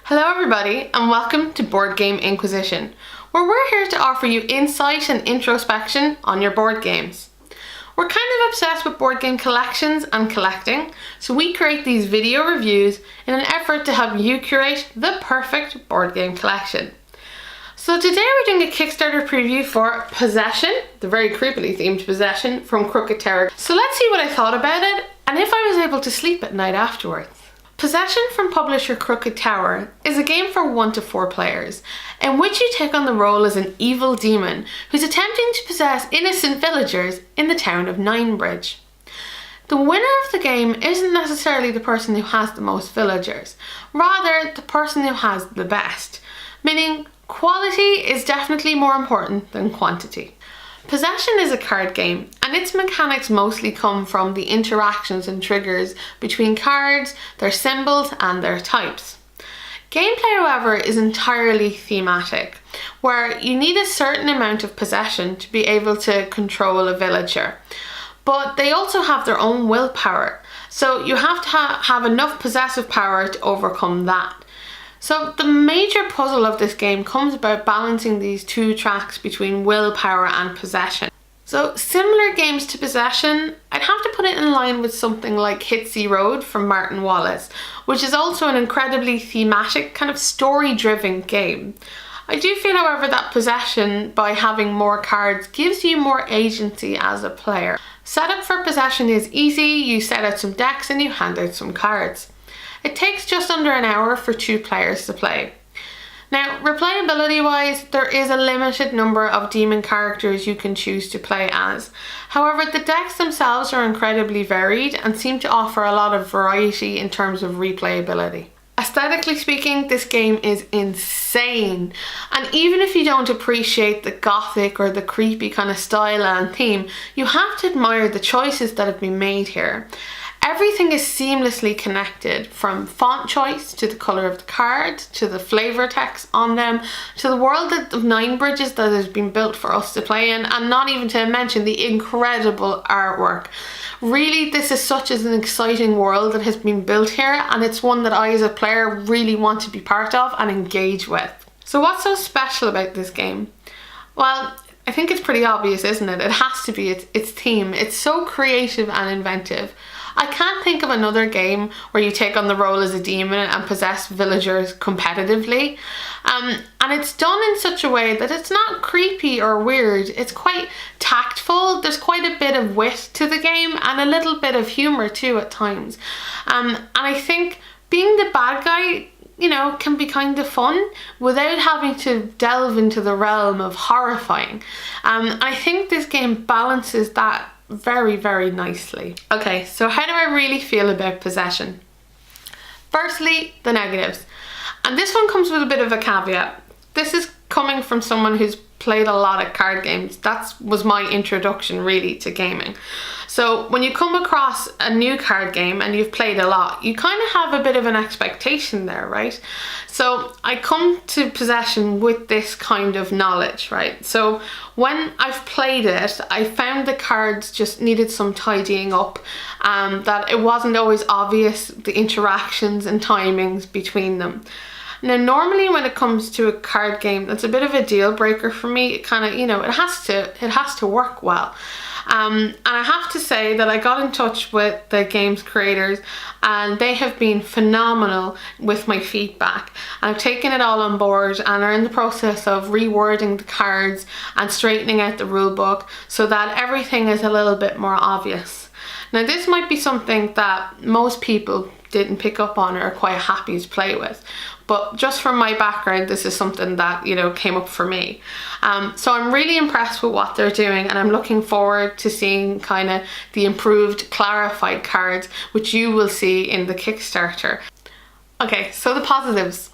Hello everybody and welcome to Board Game Inquisition, where we're here to offer you insight and introspection on your board games. We're kind of obsessed with board game collections and collecting, so we create these video reviews in an effort to help you curate the perfect board game collection. So today we're doing a Kickstarter preview for Possession, the very creepily themed Possession from Crooked Tower. So let's see what I thought about it and if I was able to sleep at night afterwards. Possession from publisher Crooked Tower is a game for 1 to 4 players, in which you take on the role as an evil demon who's attempting to possess innocent villagers in the town of Ninebridge. The winner of the game isn't necessarily the person who has the most villagers, rather the person who has the best, meaning quality is definitely more important than quantity. Possession is a card game, and its mechanics mostly come from the interactions and triggers between cards, their symbols and their types. Gameplay, however, is entirely thematic, where you need a certain amount of possession to be able to control a villager, but they also have their own willpower, so you have to have enough possessive power to overcome that. So the major puzzle of this game comes about balancing these two tracks between willpower and possession. So similar games to Possession, I'd have to put it in line with something like Hitsy Road from Martin Wallace, which is also an incredibly thematic, kind of story-driven game. I do feel, however, that Possession, by having more cards, gives you more agency as a player. Setup for Possession is easy, you set out some decks and you hand out some cards. It takes just under an hour for 2 players to play. Now, replayability wise, there is a limited number of demon characters you can choose to play as. However, the decks themselves are incredibly varied and seem to offer a lot of variety in terms of replayability. Aesthetically speaking, this game is insane, and even if you don't appreciate the gothic or the creepy kind of style and theme, you have to admire the choices that have been made here. Everything is seamlessly connected, from font choice to the colour of the card, to the flavour text on them, to the world of Ninebridges that has been built for us to play in, and not even to mention the incredible artwork. Really, this is such an exciting world that has been built here, and it's one that I as a player really want to be part of and engage with. So what's so special about this game? Well, I think it's pretty obvious, isn't it? It has to be its theme. It's so creative and inventive. I can't think of another game where you take on the role as a demon and possess villagers competitively. And it's done in such a way that it's not creepy or weird. It's quite tactful. There's quite a bit of wit to the game and a little bit of humour too at times. And I think being the bad guy, you know, can be kind of fun without having to delve into the realm of horrifying. I think this game balances that very, very nicely. Okay, so how do I really feel about Possession? Firstly, the negatives. And this one comes with a bit of a caveat. This is coming from someone who's played a lot of card games, that was my introduction really to gaming. So when you come across a new card game and you've played a lot, you kind of have a bit of an expectation there, right? So I come to Possession with this kind of knowledge, right? So when I've played it, I found the cards just needed some tidying up, that it wasn't always obvious, the interactions and timings between them. Now, normally when it comes to a card game, that's a bit of a deal breaker for me. It kind of, you know, it has to work well. And I have to say that I got in touch with the game's creators and they have been phenomenal with my feedback. I've taken it all on board and are in the process of rewording the cards and straightening out the rule book so that everything is a little bit more obvious. Now, this might be something that most people didn't pick up on or are quite happy to play with, but just from my background, this is something that, you know, came up for me. So I'm really impressed with what they're doing and I'm looking forward to seeing kind of the improved, clarified cards, which you will see in the Kickstarter. Okay, so the positives.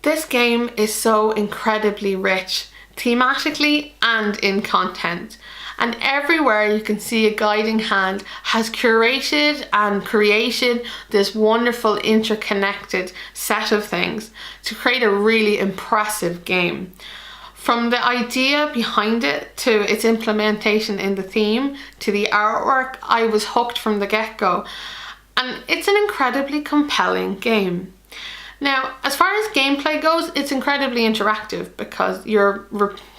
This game is so incredibly rich, thematically and in content. And everywhere you can see a guiding hand has curated and created this wonderful interconnected set of things to create a really impressive game. From the idea behind it to its implementation in the theme to the artwork, I was hooked from the get-go. And it's an incredibly compelling game. Now, as far as gameplay goes, it's incredibly interactive because you're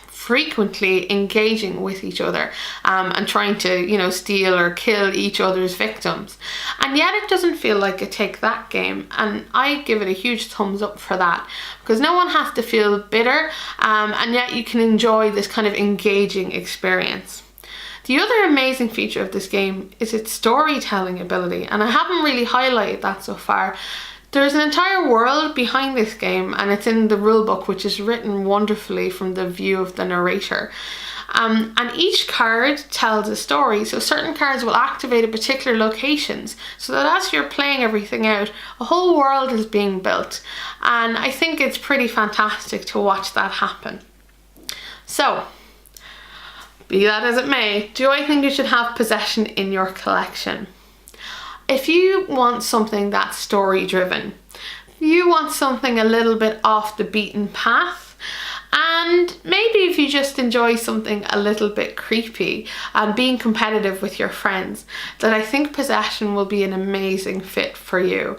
frequently engaging with each other and trying to, you know, steal or kill each other's victims. And yet it doesn't feel like a take that game, and I give it a huge thumbs up for that, because no one has to feel bitter, and yet you can enjoy this kind of engaging experience. The other amazing feature of this game is its storytelling ability, and I haven't really highlighted that so far. There's an entire world behind this game and it's in the rulebook, which is written wonderfully from the view of the narrator. And each card tells a story, so certain cards will activate at particular locations so that as you're playing everything out, a whole world is being built. And I think it's pretty fantastic to watch that happen. So, be that as it may, do I think you should have Possession in your collection? If you want something that's story driven, you want something a little bit off the beaten path, and maybe if you just enjoy something a little bit creepy and being competitive with your friends, then I think Possession will be an amazing fit for you.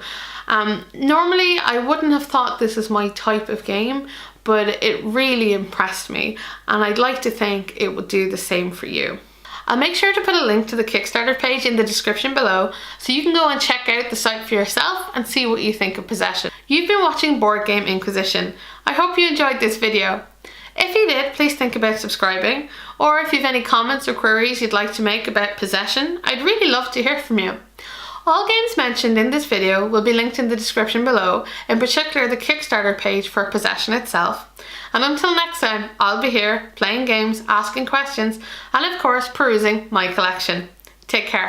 Normally I wouldn't have thought this is my type of game, but it really impressed me and I'd like to think it would do the same for you. I'll make sure to put a link to the Kickstarter page in the description below so you can go and check out the site for yourself and see what you think of Possession. You've been watching Board Game Inquisition. I hope you enjoyed this video. If you did, please think about subscribing, or if you have any comments or queries you'd like to make about Possession, I'd really love to hear from you. All games mentioned in this video will be linked in the description below, in particular the Kickstarter page for Possession itself. And until next time, I'll be here playing games, asking questions, and of course perusing my collection. Take care.